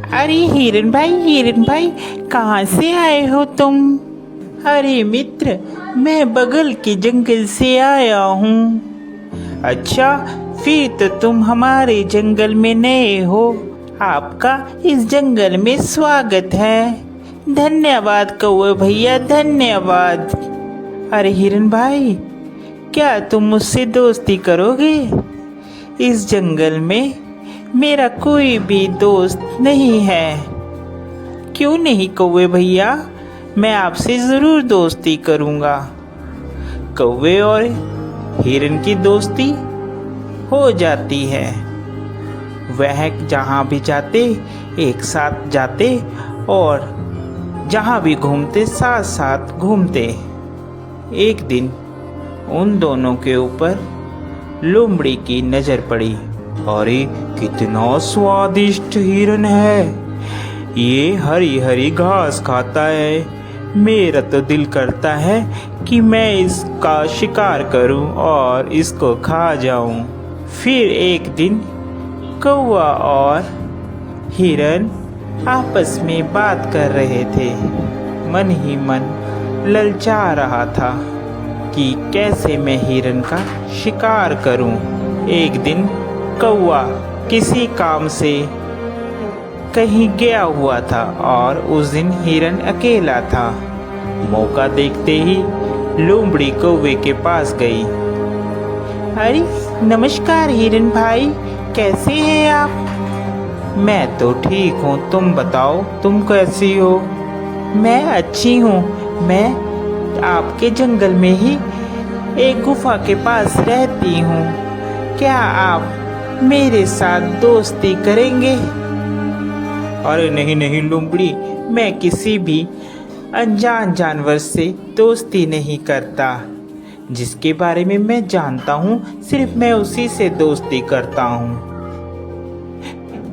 अरे हिरन भाई, कहाँ से आए हो तुम? अरे मित्र, मैं बगल के जंगल से आया हूँ। अच्छा, फिर तो तुम हमारे जंगल में नए हो। आपका इस जंगल में स्वागत है। धन्यवाद कौवे भैया, धन्यवाद। अरे हिरन भाई, क्या तुम मुझसे दोस्ती करोगे? इस जंगल में मेरा कोई भी दोस्त नहीं है। क्यों नहीं कौवे भैया, मैं आपसे ज़रूर दोस्ती करूँगा। कौवे और हिरन की दोस्ती हो जाती है। वह जहाँ भी जाते एक साथ जाते और जहाँ भी घूमते साथ साथ घूमते। एक दिन उन दोनों के ऊपर लोमड़ी की नज़र पड़ी। अरे कितना स्वादिष्ट हिरन है, ये हरी हरी घास खाता है। मेरा तो दिल करता है कि मैं इसका शिकार करूं और इसको खा जाऊं। फिर एक दिन कौवा और हिरन आपस में बात कर रहे थे। मन ही मन ललचा रहा था कि कैसे मैं हिरन का शिकार करूं। एक दिन कौवा किसी काम से कहीं गया हुआ था और उस दिन हिरन अकेला था। मौका देखते ही लोमड़ी कौवे के पास गई। अरे नमस्कार हिरन भाई, कैसे हैं आप? मैं तो ठीक हूँ, तुम बताओ तुम कैसी हो? मैं अच्छी हूँ। मैं आपके जंगल में ही एक गुफा के पास रहती हूँ। क्या आप मेरे साथ दोस्ती करेंगे? अरे नहीं नहीं लोमड़ी, मैं किसी भी अनजान जानवर से दोस्ती नहीं करता। जिसके बारे में मैं जानता हूँ सिर्फ मैं उसी से दोस्ती करता हूँ।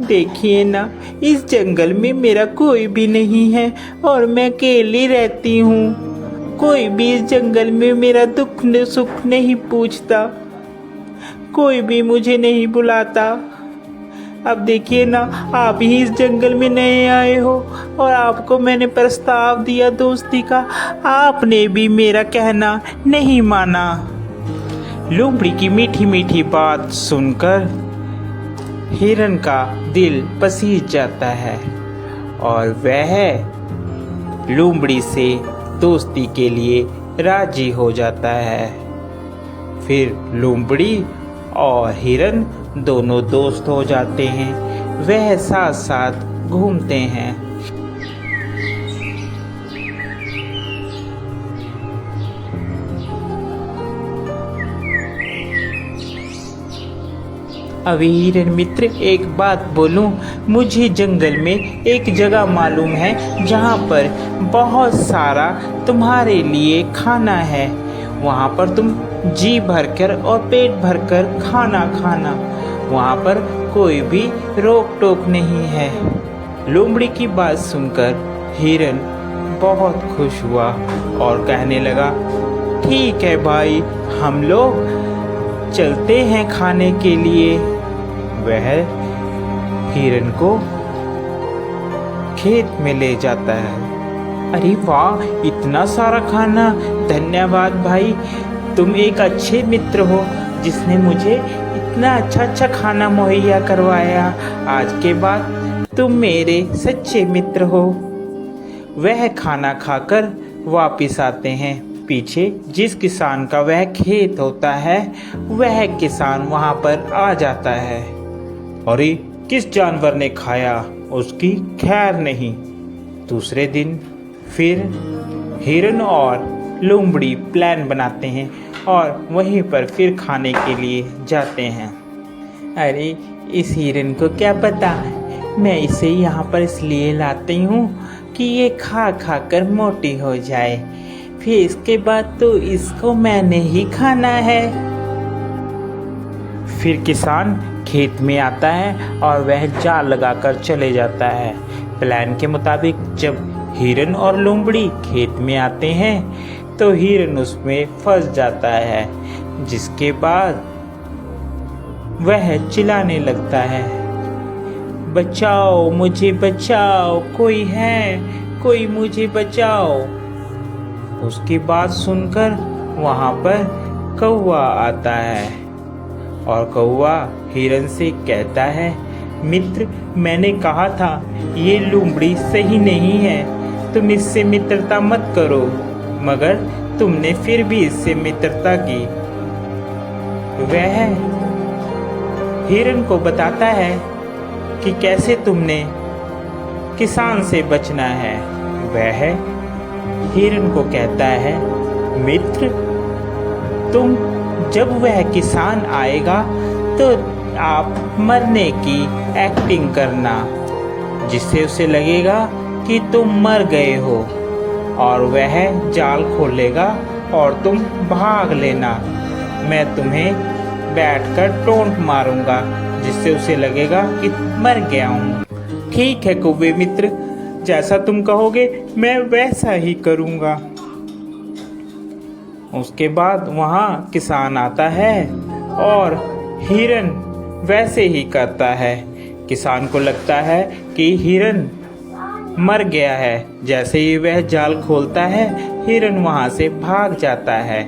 देखिए ना, इस जंगल में मेरा कोई भी नहीं है और मैं अकेली रहती हूँ। कोई भी इस जंगल में मेरा दुख सुख नहीं पूछता, कोई भी मुझे नहीं बुलाता। अब देखिए ना, आप ही इस जंगल में नए आए हो और आपको मैंने प्रस्ताव दिया दोस्ती का, आपने भी मेरा कहना नहीं माना। लोमड़ी की मीठी मीठी बात सुनकर हिरन का दिल पसीज जाता है और वह लोमड़ी से दोस्ती के लिए राजी हो जाता है। फिर लोमड़ी और हिरन दोनों दोस्त हो जाते हैं। वह साथ साथ घूमते हैं। अभी हिरन मित्र, एक बात बोलूं, मुझे जंगल में एक जगह मालूम है जहाँ पर बहुत सारा तुम्हारे लिए खाना है। वहाँ पर तुम जी भरकर और पेट भरकर खाना खाना, वहाँ पर कोई भी रोक टोक नहीं है। लोमड़ी की बात सुनकर हिरन बहुत खुश हुआ और कहने लगा, ठीक है भाई, हम लोग चलते हैं खाने के लिए। वह हिरन को खेत में ले जाता है। अरे वाह, इतना सारा खाना! धन्यवाद भाई, तुम एक अच्छे मित्र हो जिसने मुझे इतना अच्छा खाना मुहैया करवाया। आज के बाद तुम मेरे सच्चे मित्र हो। वह खाना खाकर वापिस आते हैं। पीछे जिस किसान का वह खेत होता है, वह किसान वहाँ पर आ जाता है। अरे किस जानवर ने खाया, उसकी खैर नहीं। दूसरे दिन फिर हिरन और लोमड़ी प्लान बनाते हैं और वहीं पर फिर खाने के लिए जाते हैं। अरे इस हिरन को क्या पता, मैं इसे यहाँ पर इसलिए लाती हूँ कि ये खा खा कर मोटी हो जाए, फिर इसके बाद तो इसको मैंने ही खाना है। फिर किसान खेत में आता है और वह जाल लगाकर चले जाता है। प्लान के मुताबिक जब हिरन और लोमड़ी खेत में आते हैं तो हिरन उसमें फंस जाता है, जिसके बाद वह चिल्लाने लगता है, बचाओ, मुझे बचाओ, कोई है, कोई मुझे बचाओ। उसकी बात सुनकर वहाँ पर कौवा आता है और कौवा हिरन से कहता है, मित्र, मैंने कहा था ये लोमड़ी सही नहीं है, तुम इससे मित्रता मत करो, मगर तुमने फिर भी इससे मित्रता की। वह हिरन को बताता है कि कैसे तुमने किसान से बचना है। वह हिरन को कहता है, मित्र, तुम जब वह किसान आएगा तो आप मरने की एक्टिंग करना, जिससे उसे लगेगा कि तुम मर गए हो, और वह जाल खोलेगा और तुम भाग लेना। मैं तुम्हें बैठकर टोंट मारूंगा, जिससे उसे लगेगा कि मर गया हूँ। ठीक है कौवे मित्र, जैसा तुम कहोगे मैं वैसा ही करूँगा। उसके बाद वहाँ किसान आता है और हिरन वैसे ही करता है। किसान को लगता है कि हिरन मर गया है। जैसे ही वह जाल खोलता है, हिरन वहाँ से भाग जाता है।